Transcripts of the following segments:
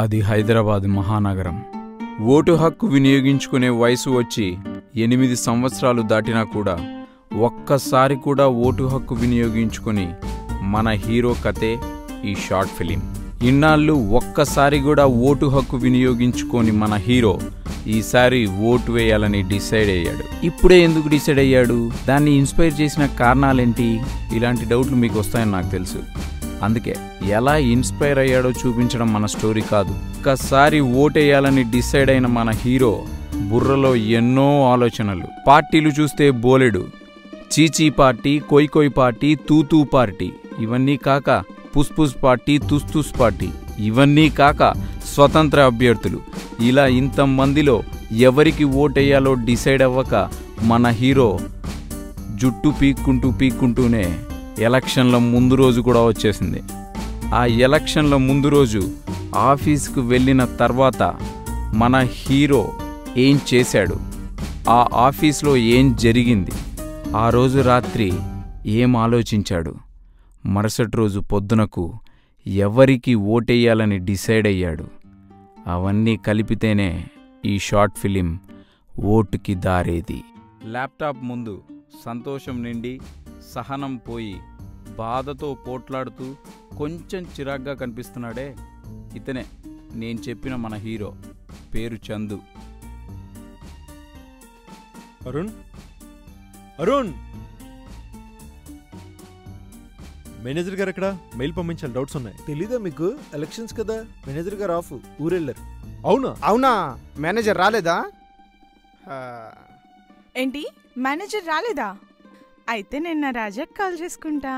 అది హైదరాబాద్ మహానగరం. ఓటు హక్కు వినియోగించుకునే వయసు వచ్చి 8 సంవత్సరాలు దాటినా కూడా ఒక్కసారి కూడా ఓటు హక్కు వినియోగించుకుని మన హీరో కథే ఈ షార్ట్ ఫిలిం. ఇన్నాళ్ళు ఒక్కసారి కూడా ఓటు హక్కు వినియోగించుకొని మన హీరో ఈసారి ఓటు వేయాలని డిసైడ్ అయ్యాడు. ఇప్పుడే ఎందుకు డిసైడ్ అయ్యాడు, దాన్ని ఇన్స్పైర్ చేసిన కారణాలేంటి, ఇలాంటి డౌట్లు మీకు వస్తాయని నాకు తెలుసు. అందుకే ఎలా ఇన్స్పైర్ అయ్యాడో చూపించడం మన స్టోరీ కాదు. ఒక్కసారి ఓటేయాలని డిసైడ్ అయిన మన హీరో బుర్రలో ఎన్నో ఆలోచనలు. పార్టీలు చూస్తే బోలెడు, చీచీ పార్టీ, కొయ్ పార్టీ, తూతూ పార్టీ, ఇవన్నీ కాక పుస్ పార్టీ, తుస్ పార్టీ, ఇవన్నీ కాక స్వతంత్ర అభ్యర్థులు. ఇలా ఇంతమందిలో ఎవరికి ఓటేయాలో డిసైడ్ అవ్వక మన హీరో జుట్టు పీక్కుంటూనే ఎలక్షన్ల ముందు రోజు కూడా వచ్చేసింది. ఆ ఎలక్షన్ల ముందు రోజు ఆఫీస్కు వెళ్ళిన తర్వాత మన హీరో ఏం చేశాడు, ఆ ఆఫీస్లో ఏం జరిగింది, ఆ రోజు రాత్రి ఏం ఆలోచించాడు, మరుసటి రోజు పొద్దునకు ఎవరికి ఓటేయాలని డిసైడ్ అయ్యాడు, అవన్నీ కలిపితేనే ఈ షార్ట్ ఫిలిం ఓటుకి దారేది. ల్యాప్టాప్ ముందు సంతోషం నిండి సహనం పోయి బాధతో పోట్లాడుతూ కొంచెం చిరాగ్గా కనిపిస్తున్నాడే, ఇతనే నేను చెప్పిన మన హీరో. పేరు చందు. అరుణ్ మేనేజర్ గారు ఎక్కడ? మెయిల్ పంపించాలి, డౌట్స్ ఉన్నాయి. తెలీదా మీకు? ఎలక్షన్స్ కదా, మేనేజర్ గారు ఆఫ్, ఊరెళ్ళారు. అవునా? మేనేజర్ రాలేదా? ఏంటి, మేనేజర్ రాలేదా? అయితే నేను నా రాజాకి కాల్ చేసుకుంటా.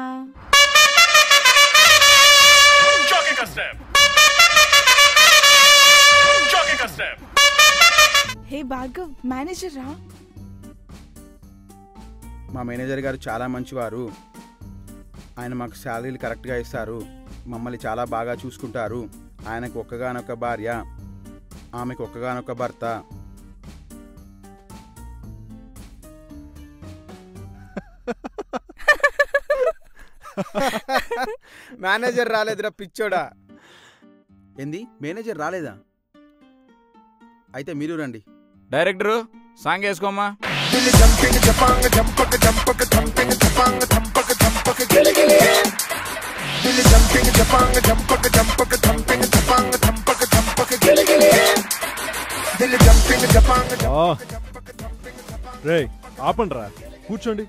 హే భార్గవ్, మేనేజర్ రా. మా మేనేజర్ గారు చాలా మంచివారు. ఆయన మాకు శాలరీలు కరెక్ట్గా ఇస్తారు, మమ్మల్ని చాలా బాగా చూసుకుంటారు. ఆయనకు ఒక్కగానొక్క భార్య, ఆమెకు ఒక్కగానొక్క భర్త. మేనేజర్ రాలేదురా పిచ్చోడా. ఏంది, మేనేజర్ రాలేదా? అయితే మీరు రండి. Director song వేసుకోమ్మా. రే ఆపండి రా, కూర్చోండి.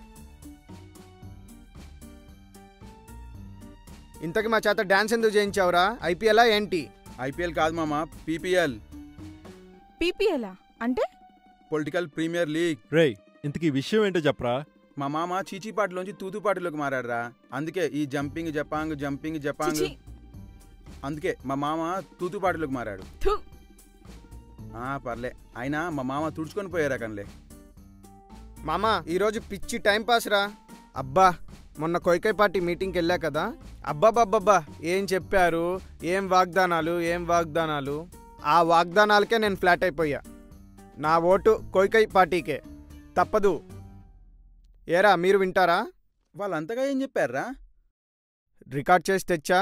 ఇంతకి మా చేత డాన్స్ ఎందుకు చేయించావురా? ఐపీఎల్ ఏంటి? ఐపీఎల్ కాదు మామ, పీపీఎల్. పీపీఎల్ అంటే పొలిటికల్ ప్రీమియర్ లీగ్. రే ఇంతకీ విషయం ఏంటో చెప్పరా? మా మామ చీచీపాటిలోంచి తూతుపాటిలోకి మారాడురా. అందుకే ఈ జంపింగ్ జపాంగ్. అందుకే మా మామ తూతుపాటిలోకి మారాడు. పర్లే, అయినా మా మామ తుడుచుకొని పోయారా కనలే. మామ ఈరోజు పిచ్చి టైంపాస్ రా. అబ్బా, మొన్న కొయ్కై పార్టీ మీటింగ్కి వెళ్ళా కదా, అబ్బాబ్బబ్బా ఏం చెప్పారు, ఏం వాగ్దానాలు. ఆ వాగ్దానాలకే నేను ఫ్లాట్ అయిపోయా. నా ఓటు కొయ్కై పార్టీకే, తప్పదు. ఏరా మీరు వింటారా? వాళ్ళంతగా ఏం చెప్పారా? రికార్డ్ చేసి తెచ్చా,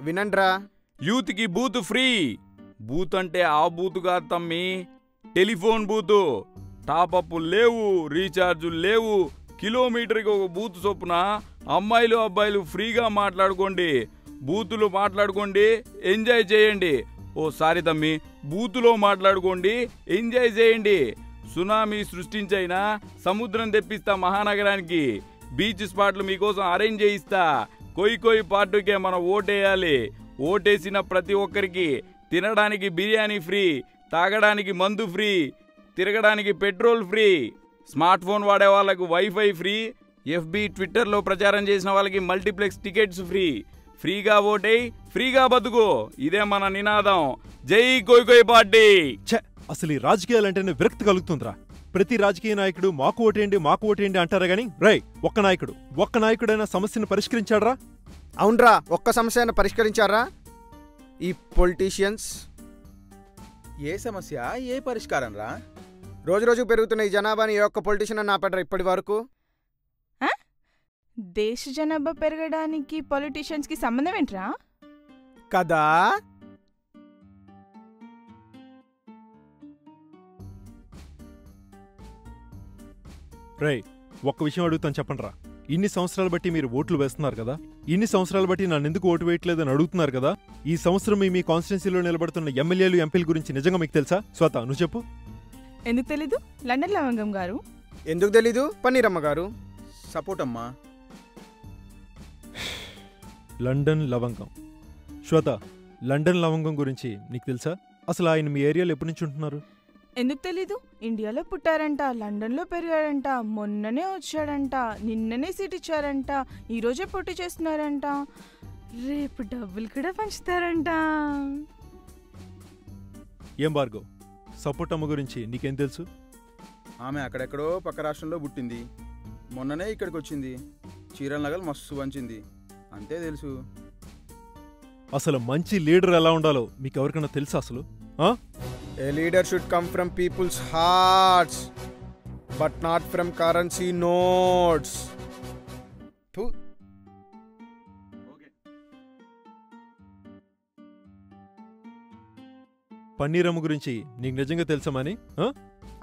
వినండిరా. యూత్కి బూత్ ఫ్రీ. బూత్ అంటే ఆ బూత్ కాదు తమ్మి, టెలిఫోన్ బూతు. టాపప్ లేవు, రీఛార్జులు లేవు, కిలోమీటర్కి ఒక బూత్ చొప్పున అమ్మాయిలు అబ్బాయిలు ఫ్రీగా మాట్లాడుకోండి. బూతులు మాట్లాడుకోండి, ఎంజాయ్ చేయండి. సారీ తమ్మి, బూతులో మాట్లాడుకోండి, ఎంజాయ్ చేయండి. సునామీ సృష్టించైనా సముద్రం తెప్పిస్తా మహానగరానికి. బీచ్ స్పాట్లు మీకోసం అరేంజ్ చేయిస్తా. కొయ్ పార్టీకే మనం ఓటేయాలి. ఓటేసిన ప్రతి ఒక్కరికి తినడానికి బిర్యానీ ఫ్రీ, తాగడానికి మందు ఫ్రీ, తిరగడానికి పెట్రోల్ ఫ్రీ, స్మార్ట్ ఫోన్ వాడే వాళ్ళకు వైఫై ఫ్రీ, ఎఫ్బి ట్విట్టర్లో ప్రచారం చేసిన వాళ్ళకి మల్టీప్లెక్స్ టికెట్స్ ఫ్రీ. ఫ్రీగా ఓటేయ్, ఫ్రీగా బతుకు, ఇదే మన నినాదం. జై కొయ్ పార్టీ. అసలు ఈ రాజకీయాలంటేనే విరక్తి కలుగుతుందిరా. ప్రతి రాజకీయ నాయకుడు మాకు ఓటేయండి అంటారా గాని రై ఒక్క నాయకుడైనా సమస్యను పరిష్కరించాడరా? అవునరా, ఒక్క సమస్యను పరిష్కరించారా ఈ పొలిటీషియన్స్? ఏ సమస్య, ఏ పరిష్కారం రా? రోజు పెరుగుతున్న ఈ జనాభాని ఏ ఒక్క పొలిటీషియన్ అని ఆపడరా ఇప్పటి వరకు? దేశ జనాభా పెరగడానికి పొలిటీషియన్స్ కి సంబంధం ఏంట్రా? కదా, రై ఒక్క విషయం అడుగుతాను చెప్పండిరా. ఇన్ని సంవత్సరాలు బట్టి మీరు ఓట్లు వేస్తున్నారు కదా, ఇన్ని సంవత్సరాలు బట్టి నన్ను ఎందుకు ఓటు వేయట్లేదని అడుగుతున్నారు కదా. ఈ సంవత్సరం మీ కాన్స్టిట్యున్సీలో నిలబడుతున్న ఎమ్మెల్యేలు ఎంపీల గురించి నిజంగా మీకు తెలుసా? స్వత నువ్వు చెప్పు. ఎందుకు తెలీదు? లండన్ లవంగం గారు. ఎందుకు తెలీదు? పన్నీరమ్మ గారు. సపోర్ట్ అమ్మా. లండన్ లవంగం. శ్వేత, లండన్ లవంగం గురించి నీకు తెలుసా? అసలు ఆయన మీ ఏరియాలో ఎప్పటి నుంచి ఉంటున్నారు? ఎందుకు తెలీదు? ఇండియాలో పుట్టారంట, లండన్లో పెరిగాడంట, మొన్ననే వచ్చాడంట, నిన్ననే సీట్ ఇచ్చారంట, ఈరోజే పోటీ చేస్తున్నారంట, రేపు డబ్బులు కూడా పంచుతారంట. ఏం భార్గవ్, సపోర్ట్ అమ్మ గురించి నీకేం తెలుసు? ఆమె అక్కడెక్కడో పక్క రాష్ట్రంలో పుట్టింది, మొన్ననే ఇక్కడికి వచ్చింది, చీరల నగలు మస్తు వంచింది, అంతే తెలుసు. అసలు మంచి లీడర్ ఎలా ఉండాలో మీకు ఎవరికైనా తెలుసా అసలు? A leader should come from people's hearts, but not from currency notes. పన్నీరమ్మ గురించి నీకు నిజంగా తెలుసమని?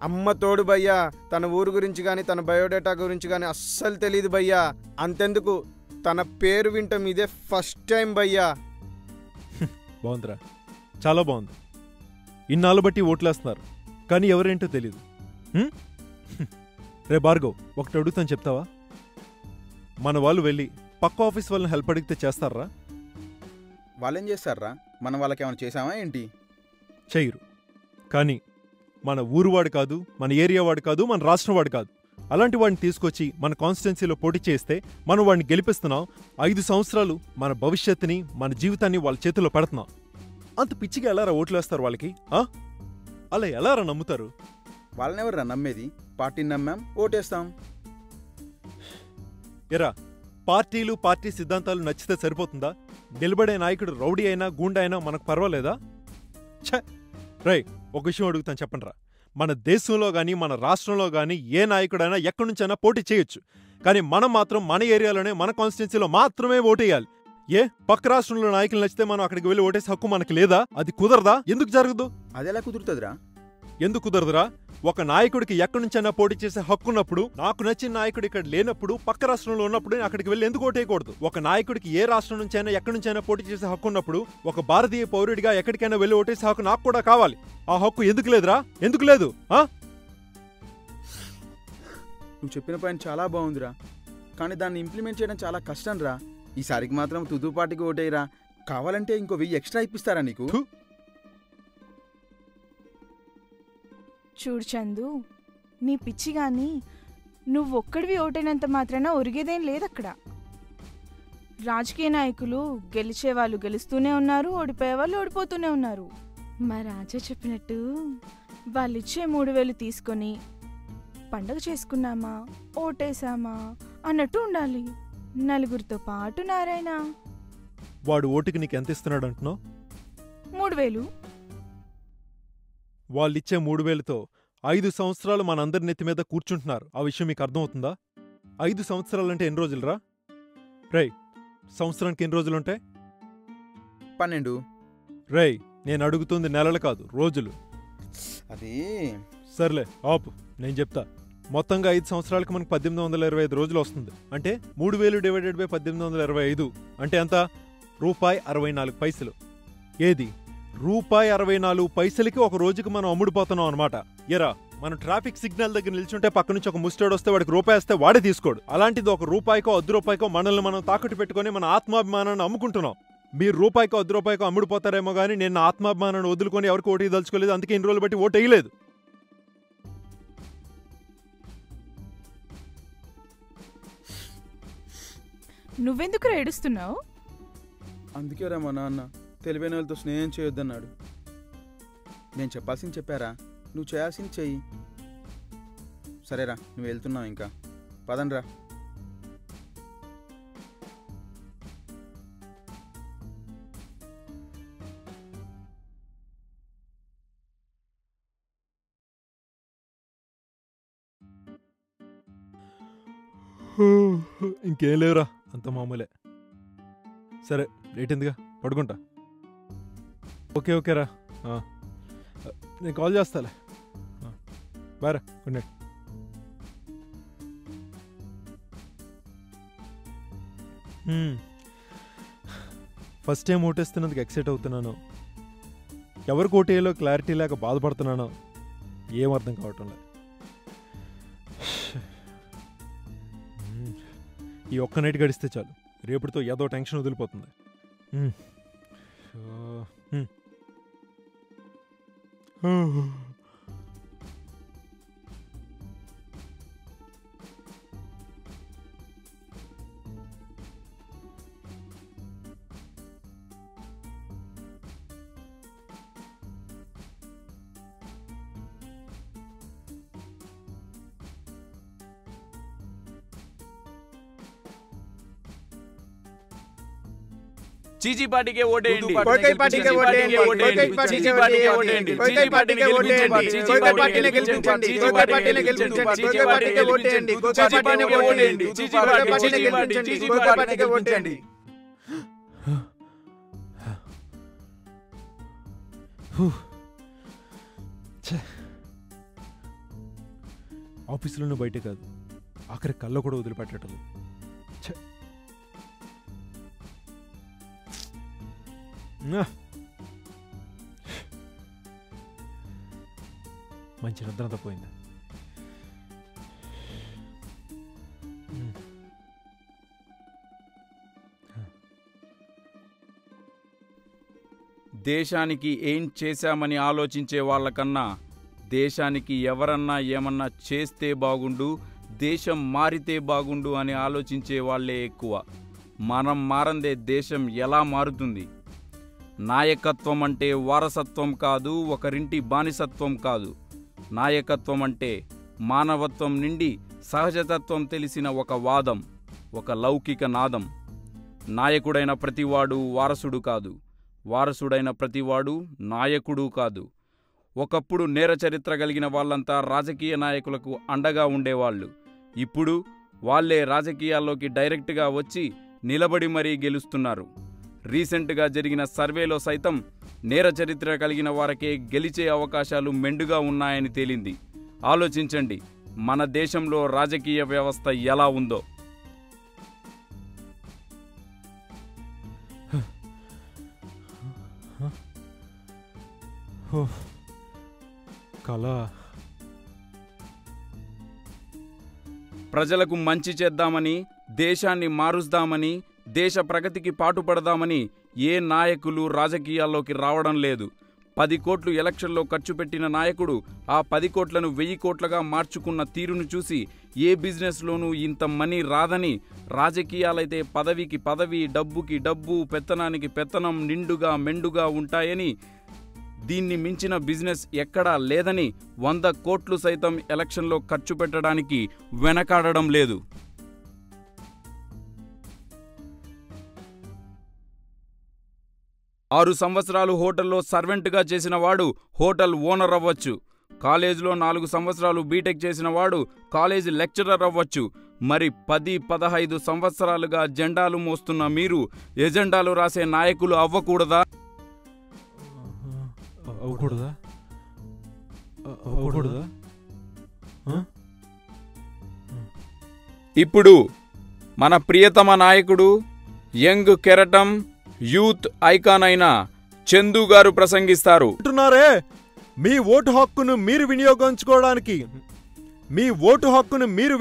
అమ్మ తోడు భయ్యా, తన ఊరు గురించి కానీ తన బయోడేటా గురించి కానీ అస్సలు తెలియదు భయ్యా. అంతెందుకు, తన పేరు వింటాం ఇదే ఫస్ట్ టైం భయ్యా. బాగుందిరా, చాలా బాగుంది. ఇన్నాళ్ళు బట్టి ఓట్లేస్తున్నారు, కానీ ఎవరేంటో తెలీదు. రే భార్గవ్, ఒకటి అడుగుతాను చెప్తావా? మన వాళ్ళు వెళ్ళి పక్క ఆఫీస్ వాళ్ళని హెల్ప్ అడిగితే చేస్తారా? వాళ్ళేం చేస్తారా? మనం వాళ్ళకి ఏమైనా చేసామా ఏంటి? చెయ్యరు. కానీ మన ఊరు వాడు కాదు, మన ఏరియా వాడు కాదు, మన రాష్ట్రం వాడు కాదు, అలాంటి వాడిని తీసుకొచ్చి మన కాన్స్టిట్యున్సీలో పోటీ చేస్తే మనం వాడిని గెలిపిస్తున్నాం. 5 సంవత్సరాలు మన భవిష్యత్తుని, మన జీవితాన్ని వాళ్ళ చేతుల్లో పెడుతున్నాం. అంత పిచ్చిగా ఎలారా ఓట్లేస్తారు వాళ్ళకి? అలా ఎలారా నమ్ముతారు? వాళ్ళనెవర్రా నమ్మేది? పార్టీని నమ్మాం, ఓటేస్తాం. ఎరా, పార్టీలు, పార్టీ సిద్ధాంతాలు నచ్చితే సరిపోతుందా? నిలబడే నాయకుడు రౌడీ అయినా గూండా అయినా మనకు పర్వాలేదా? రై, ఒక విషయం అడుగుతాను చెప్పండిరా. మన దేశంలో గానీ మన రాష్ట్రంలో గానీ ఏ నాయకుడైనా ఎక్కడి నుంచైనా పోటీ చేయొచ్చు, కానీ మనం మాత్రం మన ఏరియాలోనే, మన కాన్స్టిట్యున్సీలో మాత్రమే ఓటేయాలి. ఏ పక్క రాష్ట్రంలో నాయకులు నచ్చితే మనం అక్కడికి వెళ్ళి ఓటేసే హక్కు మనకి లేదా? అది కుదరదా? ఎందుకు జరగదు? అదెలా కుదురుతుందిరా? ఎందుకు కుదరదురా? ఒక నాయకుడికి ఎక్కడి నుంచైనా పోటీ చేసే హక్కు ఉన్నప్పుడు, నాకు నచ్చిన నాయకుడు ఇక్కడ లేనప్పుడు, పక్క రాష్ట్రంలో ఉన్నప్పుడు అక్కడికి వెళ్ళి ఎందుకు ఓటేయకూడదు? ఒక నాయకుడికి ఏ రాష్ట్రం నుంచైనా ఎక్కడి నుంచైనా పోటీ చేసే హక్కు ఉన్నప్పుడు, ఒక భారతీయ పౌరుడిగా ఎక్కడికైనా వెళ్ళి ఓటేసే హక్కు నాకు కూడా కావాలి. ఆ హక్కు ఎందుకు లేదురా? ఎందుకు లేదు? నువ్వు చెప్పిన పాయింట్ చాలా బాగుందిరా, కానీ దాన్ని ఇంప్లిమెంట్ చేయడం చాలా కష్టం రా. ఈసారికి మాత్రం తుదుపాటికి ఓటేయరా, కావాలంటే ఇంకో 1000 ఎక్స్ట్రా ఇప్పిస్తారా నీకు? చూడు చందు, నీ పిచ్చిగాని నువ్వొక్కడివి ఓటైనంత మాత్రాన ఒరిగేదేం లేదక్కడ. రాజకీయ నాయకులు గెలిచేవాళ్ళు గెలుస్తూనే ఉన్నారు, ఓడిపోయేవాళ్ళు ఓడిపోతూనే ఉన్నారు. మా రాజా చెప్పినట్టు వాళ్ళిచ్చే 3000 తీసుకొని పండగ చేసుకున్నామా, ఓటేసామా అన్నట్టు ఉండాలి. నలుగురితో పాటు నారాయణ. వాడు ఓటుకి నీకు ఎంత ఇస్తున్నాడు అంటున్నావు? 3000. వాళ్ళిచ్చే 3000తో 5 సంవత్సరాలు మనందరి నెత్తి మీద కూర్చుంటున్నారు. ఆ విషయం మీకు అర్థమవుతుందా? 5 సంవత్సరాలంటే ఎన్ని రోజులురా? రై, సంవత్సరానికి ఎన్ని రోజులుంటాయి? 12. రై, నేను అడుగుతుంది నెలలు కాదు, రోజులు. అది సర్లే ఆపు, నేను చెప్తా. మొత్తంగా 5 సంవత్సరాలకు మనకు 1825 రోజులు వస్తుంది. అంటే 3000 డివైడెడ్ బై 1825 అంటే ఎంత? ₹64. ఏది? ₹64కి ఒక రోజుకి మనం అమ్ముడుపోతున్నాం అనమాట. ఎరా, మనం ట్రాఫిక్ సిగ్నల్ దగ్గర నిల్చుంటే పక్క నుంచి ఒక ముస్టాడు వస్తే వాడికి రూపాయి వస్తే వాడే తీసుకోడు. అలాంటిది ఒక రూపాయికో 10 రూపాయికో మనల్ని మనం తాకట్టు పెట్టుకుని మన ఆత్మాభిమానాన్ని అమ్ముకుంటున్నాం. మీరు రూపాయికో 10 రూపాయికో అమ్ముడుపోతారేమో కానీ నేను నా ఆత్మాభిమానాన్ని వదులుకొని ఎవరికి ఓటు దలుచుకోలేదు. అందుకే ఇన్ని రోజులు బట్టి ఓటు వేయలేదు. నువ్వెందుకు ఏడుస్తున్నావు? అందుకేరా మా నాన్న తెలివైన వాళ్ళతో స్నేహం చేయొద్దన్నాడు. నేను చెప్పాల్సింది చెప్పారా, నువ్వు చేయాల్సింది చెయ్యి. సరేరా, నువ్వు వెళ్తున్నావు, ఇంకా పదండ్రా. ఇంకేం లేవురా, అంత మామూలే. సరే, లేట్ ఎందుగా, పడుకుంటా. ఓకేరా, నేను కాల్ చేస్తాలే. బాయ్ రా, గుడ్ నైట్. ఫస్ట్ టైం ఓటేస్తున్నందుకు ఎక్సైట్ అవుతున్నాను. ఎవరికి ఓటేయాలో క్లారిటీ లేక బాధపడుతున్నానో ఏం అర్థం కావటం లేదు. ఈ ఒక్క నైట్ గడిస్తే చాలు, రేపటితో ఏదో టెన్షన్ వదిలిపోతుంది. చీచీ పార్టీకే ఓటేయండి. కోకై పార్టీకే ఓటేయండి. కోకై పార్టీకే ఓటేయండి. కోకై పార్టీకే ఓటేయండి. కోకై పార్టీని గెలిపించండి. కోకై పార్టీని గెలిపించండి. కోకై పార్టీకే ఓటేయండి. కోకై పార్టీకి ఓటేయండి. కోకై పార్టీని గెలిపించండి. కోకై పార్టీకే ఓటేయండి. ఆఫీసులోనూ బయటే కాదు, ఆఖరి కళ్ళ కూడా వదిలిపెట్టడం. మంచి నిద్రంతా పోయింది. దేశానికి ఏం చేశామని ఆలోచించే వాళ్ళకన్నా దేశానికి ఎవరన్నా ఏమన్నా చేస్తే బాగుండు, దేశం మారితే బాగుండు అని ఆలోచించే వాళ్ళే ఎక్కువ. మనం మారందే దేశం ఎలా మారుతుంది? నాయకత్వం అంటే వారసత్వం కాదు, ఒకరింటి బానిసత్వం కాదు. నాయకత్వం అంటే మానవత్వం నిండి సహజతత్వం తెలిసిన ఒక వాదం, ఒక లౌకిక నాదం. నాయకుడైన ప్రతివాడు వారసుడు కాదు, వారసుడైన ప్రతివాడు నాయకుడు కాదు. ఒకప్పుడు నేర చరిత్ర కలిగిన వాళ్ళంతా రాజకీయ నాయకులకు అండగా ఉండేవాళ్ళు. ఇప్పుడు వాళ్ళే రాజకీయాల్లోకి డైరెక్ట్గా వచ్చి నిలబడి మరీ గెలుస్తున్నారు. రీసెంట్గా జరిగిన సర్వేలో సైతం నేర చరిత్ర కలిగిన వారికే గెలిచే అవకాశాలు మెండుగా ఉన్నాయని తేలింది. ఆలోచించండి, మన దేశంలో రాజకీయ వ్యవస్థ ఎలా ఉందో. కళ ప్రజలకు మంచి చేద్దామని, దేశాన్ని మారుస్తామని, దేశ ప్రగతికి పాటుపడదామని ఏ నాయకులు రాజకీయాల్లోకి రావడం లేదు. 10 కోట్లు ఎలక్షన్లో ఖర్చు పెట్టిన నాయకుడు ఆ 10 కోట్లను 1000 కోట్లుగా మార్చుకున్న తీరును చూసి ఏ బిజినెస్లోనూ ఇంత మనీ రాదని, రాజకీయాలైతే పదవికి పదవి, డబ్బుకి డబ్బు, పెత్తనానికి పెత్తనం నిండుగా మెండుగా ఉంటాయని, దీన్ని మించిన బిజినెస్ ఎక్కడా లేదని 100 కోట్లు సైతం ఎలక్షన్లో ఖర్చు పెట్టడానికి వెనకాడడం లేదు. ఆరు సంవత్సరాలు హోటల్లో సర్వెంట్గా చేసిన వాడు హోటల్ ఓనర్ అవ్వచ్చు. కాలేజీలో 4 సంవత్సరాలు బీటెక్ చేసిన వాడు కాలేజీ లెక్చరర్ అవ్వచ్చు. మరి 10-15 సంవత్సరాలుగా జెండాలు మోస్తున్న మీరు ఎజెండాలు రాసే నాయకులు అవ్వకూడదా? ఇప్పుడు మన ప్రియతమ నాయకుడు, యంగ్ కెరటం, యూత్ ఐకాన్ అయిన చందు గారు ప్రసంగిస్తారు. అంటున్నారే, మీ ఓటు హక్కును మీరు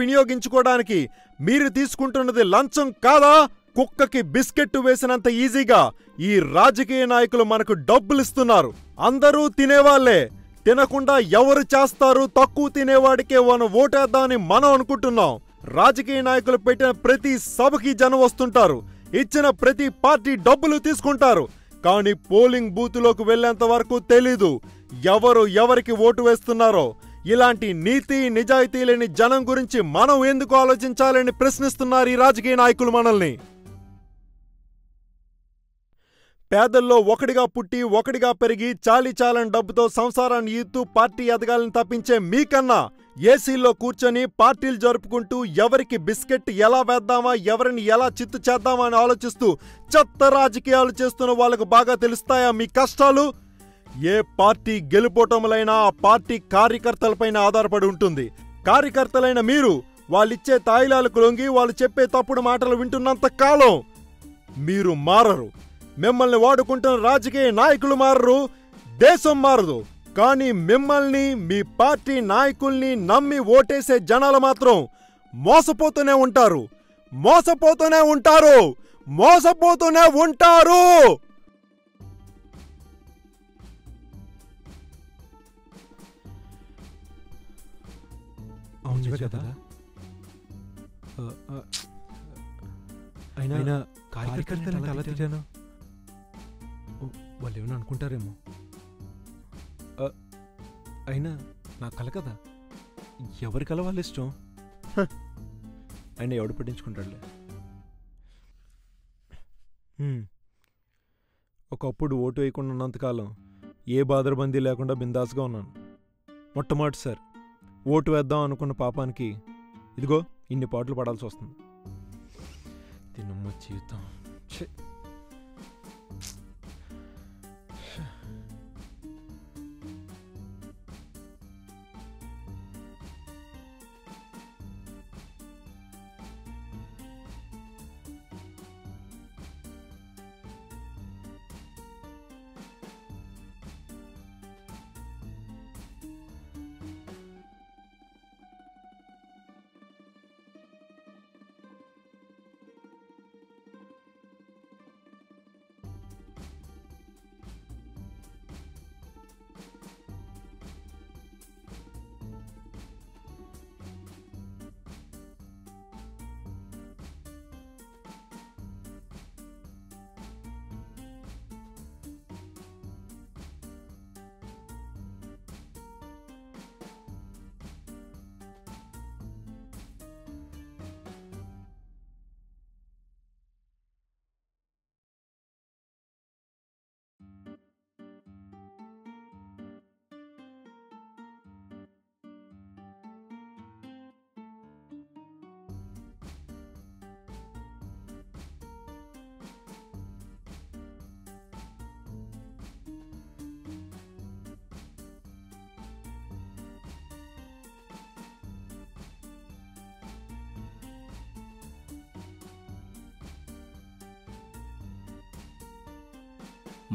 వినియోగించుకోవడానికి మీరు తీసుకుంటున్నది లంచం కాదా? కుక్కకి బిస్కెట్ వేసినంత ఈజీగా ఈ రాజకీయ నాయకులు మనకు డబ్బులిస్తున్నారు. అందరూ తినేవాళ్లే, తినకుండా ఎవరు చేస్తారు? తక్కువ తినేవాడికే మనం ఓటేద్దామని మనం అనుకుంటున్నాం. రాజకీయ నాయకులు పెట్టిన ప్రతి సభకి జనం వస్తుంటారు, ఇచ్చిన ప్రతి పార్టీ డబ్బులు తీసుకుంటారు. కానీ పోలింగ్ బూత్లోకి వెళ్లేంత వరకు తెలీదు ఎవరు ఎవరికి ఓటు వేస్తున్నారో. ఇలాంటి నీతి నిజాయితీ లేని జనం గురించి మనం ఎందుకు ఆలోచించాలని ప్రశ్నిస్తున్నారు ఈ రాజకీయ నాయకులు మనల్ని. పేదల్లో ఒకటిగా పుట్టి ఒకటిగా పెరిగి చాలని డబ్బుతో సంసారాన్ని ఈతూ పార్టీ ఎదగాలని తప్పించే మీకన్నా ఏసీల్లో కూర్చొని పార్టీలు జరుపుకుంటూ ఎవరికి బిస్కెట్ ఎలా వేద్దామా, ఎవరిని ఎలా చిత్తు చేద్దామా అని ఆలోచిస్తూ చెత్త రాజకీయాలు చేస్తున్న వాళ్ళకు బాగా తెలుస్తాయా మీ కష్టాలు? ఏ పార్టీ గెలుపోటములైనా ఆ పార్టీ కార్యకర్తలపైన ఆధారపడి ఉంటుంది. కార్యకర్తలైన మీరు వాళ్ళిచ్చే తాయిలాలకు లొంగి వాళ్ళు చెప్పే తప్పుడు మాటలు వింటున్నంత కాలం మీరు మారరు. మిమ్మల్ని వాడుకుంటున్న రాజకీయ నాయకులు మారరు, దేశం మారదు. కానీ మిమ్మల్ని, మీ పార్టీ నాయకుల్ని నమ్మి ఓటేసే జనాలు మాత్రం మోసపోతూనే ఉంటారు, మోసపోతూనే ఉంటారు, మోసపోతూనే ఉంటారు. అవును కదా. అయినా కార్యకర్తలు అలా తిట్టాను, వాళ్ళు ఏమైనా అనుకుంటారేమో. అయినా నా కల కదా, ఎవరి కల వాళ్ళ ఇష్టం. అయినా ఎవడు పట్టించుకుంటాడులే. ఒకప్పుడు ఓటు వేయకుండా ఉన్నంతకాలం ఏ బాదరబందీ లేకుండా బిందాస్గా ఉన్నాను. మొట్టమొదటిసారి ఓటు వేద్దాం అనుకున్న పాపానికి ఇదిగో ఇన్ని పాటలు పడాల్సి వస్తుంది. తినమ్మ జీవితం.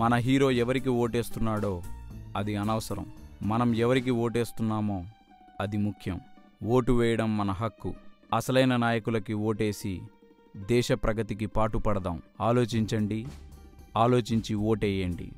మన హీరో ఎవరికి ఓటేస్తున్నాడో అది అనవసరం. మనం ఎవరికి ఓటేస్తున్నామో అది ముఖ్యం. ఓటు వేయడం మన హక్కు. అసలైన నాయకులకి ఓటేసి దేశ ప్రగతికి పాటుపడదాం. ఆలోచించండి, ఆలోచించి ఓటేయండి.